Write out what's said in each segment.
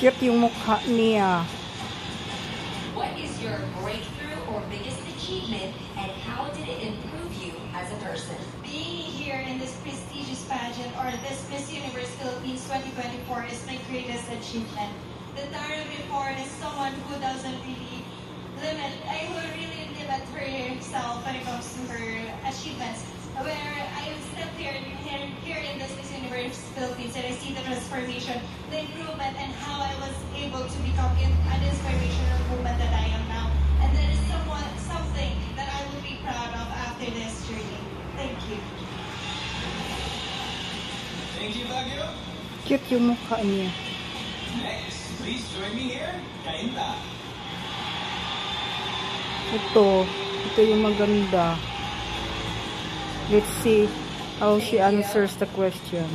Cute yung mukha niya. What is your breakthrough or biggest achievement, and how did it improve you as a person? Being here in this prestigious pageant, or this Miss Universe Philippines 2024, is my greatest achievement. The Tara before is someone who doesn't really who really limit herself when it comes to her achievements. Where I step here in this Miss Universe Philippines, and I see the transformation, the improvement, and how I was able to become an inspirational woman that I am now. And that is something that I will be proud of after this journey. Thank you. Thank you, Baguio. Cute yung mukha niya. Next, please join me here, Kainta. Ito yung maganda. Let's see how she answers the question.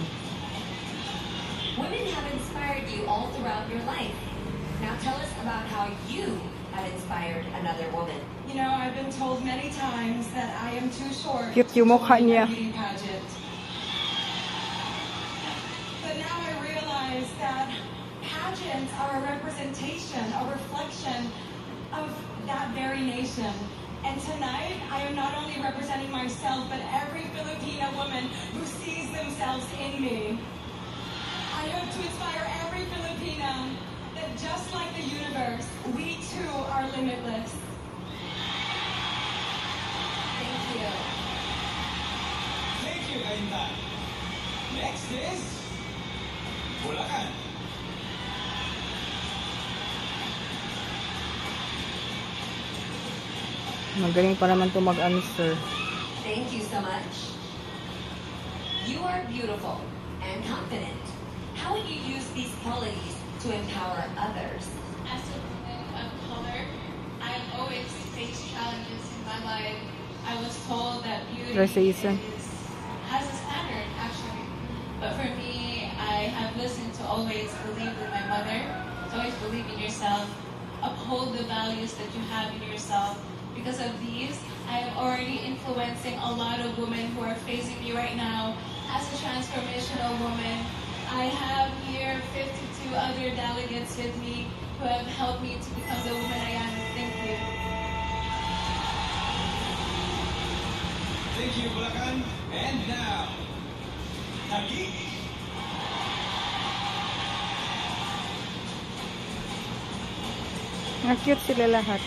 Women have inspired you all throughout your life. Now tell us about how you have inspired another woman. You know, I've been told many times that I am too short Cute yung mukha to join niya. a beauty pageant. But now I realize that pageants are a representation, a reflection of that very nation. And tonight, I am not only representing myself, but every Filipina woman who sees themselves in me. I hope to inspire every Filipina that just like the universe, we too are limitless. Thank you. Thank you, Kainta. Next is Bulacan. Magaling pa naman ito mag-answer. Thank you so much. You are beautiful and confident. How would you use these qualities to empower others? As a woman of color, I've always faced challenges in my life. I was told that beauty has a standard, actually. But for me, I have listened to always believe in my mother, to always believe in yourself, uphold the values that you have in yourself. Because of these, I am already influencing a lot of women who are facing me right now. As a transformational woman, I have here 52 other delegates with me who have helped me to become the woman I am. Thank you. Thank you, Bulacan. And now, Taguig. Cute sila lahat.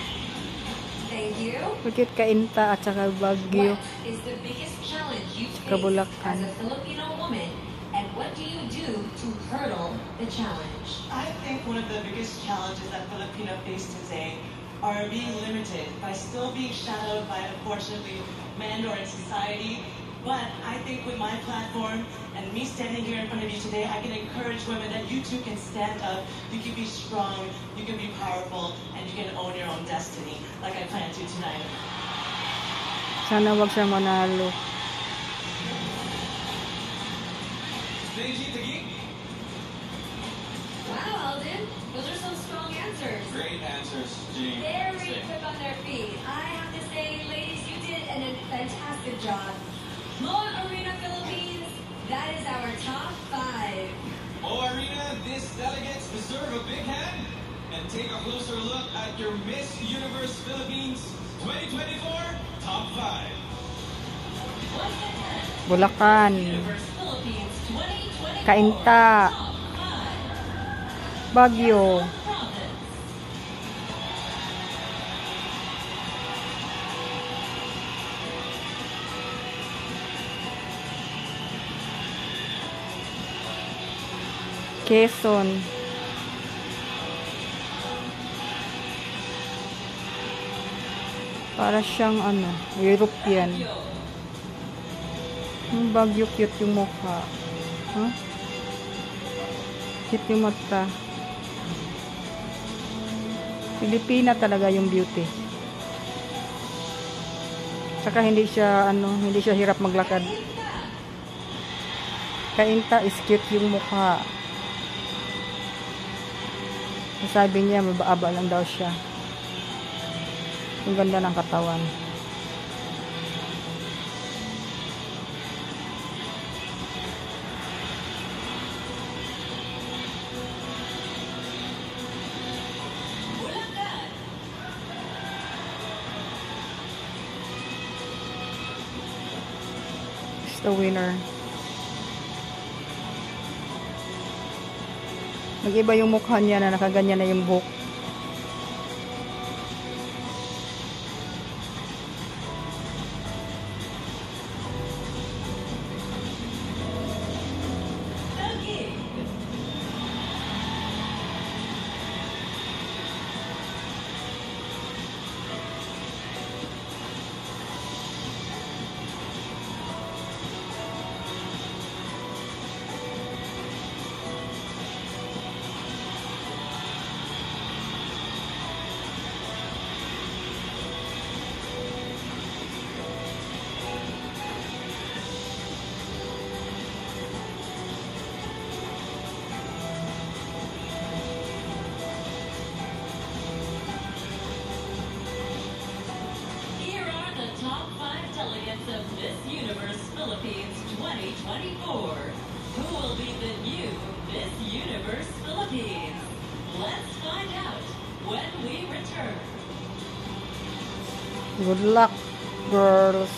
Thank you. Cute Kainta at saka Baguio. What is the biggest challenge you Saka face Bulacan. as a Filipino woman, and what do you do to hurdle the challenge? I think one of the biggest challenges that Filipino face today are being limited by still being shadowed by, unfortunately, men or in society. But I think with my platform and me standing here in front of you today, I can encourage women that you too can stand up, you can be strong, you can be powerful, and you can own your own destiny, like I plan to tonight. Sana wag siya manalo. Thank you, Taguig. Wow, Alden, those are some strong answers. Great answers, Jean. Very quick on their feet. I have to say, ladies, you did a fantastic job. Moa Arena Philippines, that is our top 5. Moa Arena, these delegates deserve a big hand. And take a closer look at your Miss Universe Philippines 2024 Top 5. Bulacan. Universe Philippines 2024 Kainta. Top 5. Baguio. Province. Quezon. Para siyang European. Yung Baguio, cute yung mukha. Huh? Cute yung mata. Pilipina talaga yung beauty. Saka hindi siya hirap maglakad. Kainta is cute yung mukha. Sabi niya, mababa lang daw siya. Ang ganda ng katawan. the winner. Nag-iba yung mukha niya na nakaganyan na yung buhok. Here are the top 5 delegates of Miss Universe Philippines 2024. Who will be the new Miss Universe Philippines? Let's find out when we return. Good luck, girls.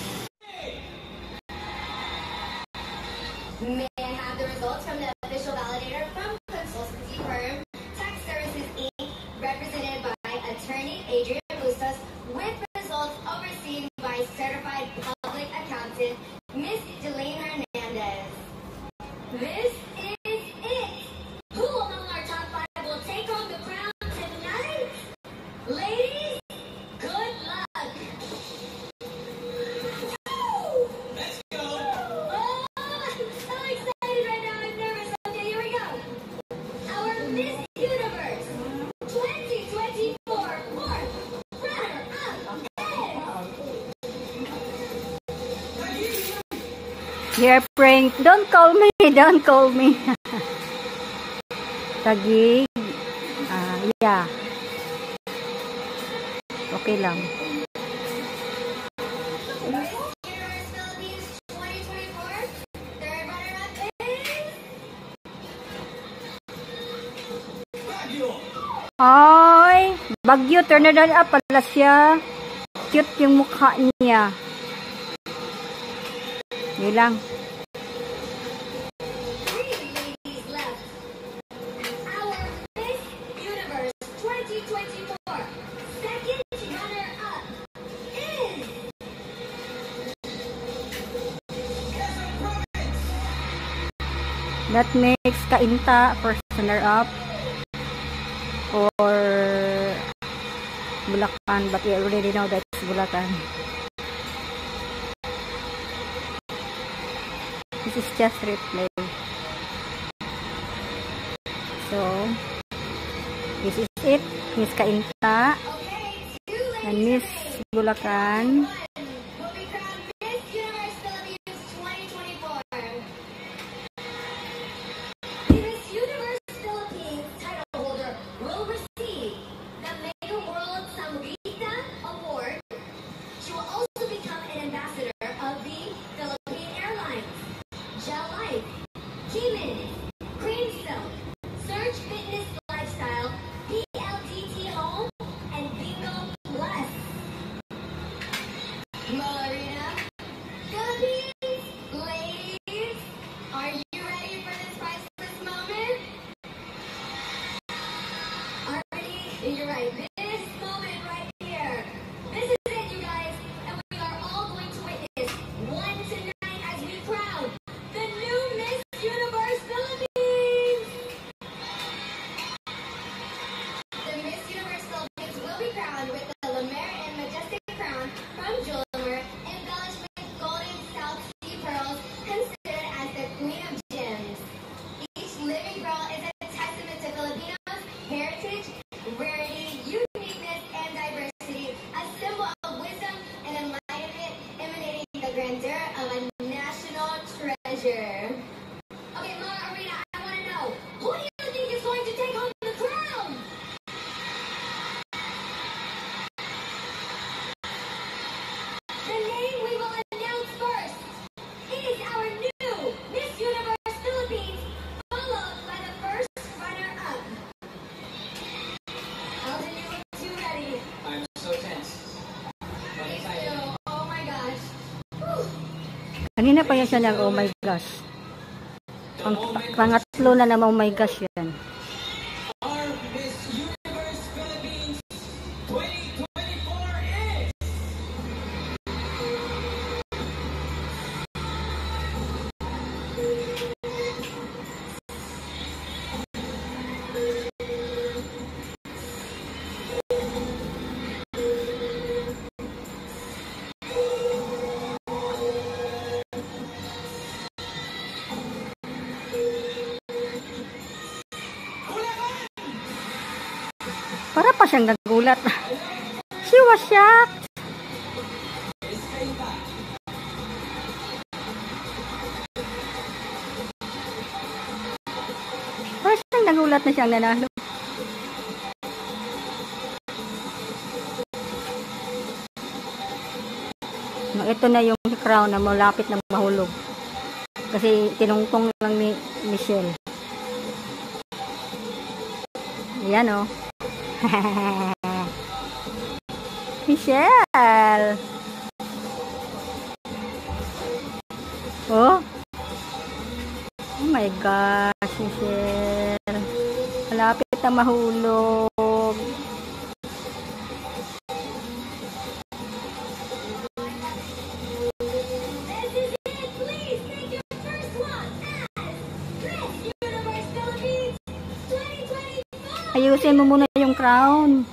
May I have the results from the official validator from consultancy firm Tax Services Inc., represented by attorney Adrian Bustos, with results overseen by certified public accountant Miss Delane Hernandez. This is it. Who among our top 5 will take home the crown tonight? Ladies, good luck. Let's go! Oh, I'm so excited right now. I'm nervous. Okay, here we go. Our Miss Universe 2024 fourth runner-up is Yeah, Frank. Don't call me. Don't call me. Tagig. Yeah. Okay lang. Miss Universe Philippines 2024 third runner-up is Baguio! Ay, Bagyo. Turn it up pala siya. Cute yung mukha niya. Yun lang. 3 ladies left. Our Miss Universe 2024 second runner-up is That makes Kainta first runner-up. Or Bulacan. But we already know that's Bulacan. This is just replay. So, this is it. Miss Kainta okay. 2 and ladies Miss remain. Bulacan. Will be crowned Miss Universe Philippines 2024. The Miss Universe Philippines title holder will receive the Mega World Sambuita Award. She will also become an ambassador of the Philippine Airlines, Gel Life, Keeman, Cream Silk, Surge Fitness Lifestyle, PLDT Home, and Bingo Plus. Marina, Philippines, ladies, are you ready for this priceless moment? Already, you're right. This moment right here. This is it, you guys, and we are all going to witness one tonight as we crown the new Miss Universe Philippines. The Miss Universe Philippines will be crowned with the La Mer and Majestic crown from Jewelmer, embellished with golden South Sea pearls, considered as the Queen of Gems. Each living pearl is a testament to Filipinos' heritage, rarity, uniqueness, and diversity, a symbol of wisdom and enlightenment, emanating the grandeur of a national treasure. Okay, Mama Arena, I want to know, who do you think is going to take home the crown? The name we will announce first is our new Miss Universe Philippines, followed by the first runner-up. Alden, you look too ready. I'm so tense. But Me excited. too. Oh my gosh. Whew. Kanina pa yan siya ng oh my gosh. Ang pangatlo na naman oh my gosh yan. Our Miss Universe Philippines 2024 is... Para pa siyang nagulat. She was shocked. Para siyang nagulat na siyang nanalo. Ito na yung crown na malapit na mahulog. Kasi tinungtong lang ni Michelle. Ayan o. Michelle! Oh my gosh, Michelle. Malapit na mahulog. Ayusin mo muna yung crown.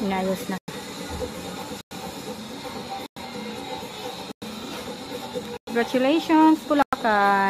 Inayos na. Congratulations, Bulacan.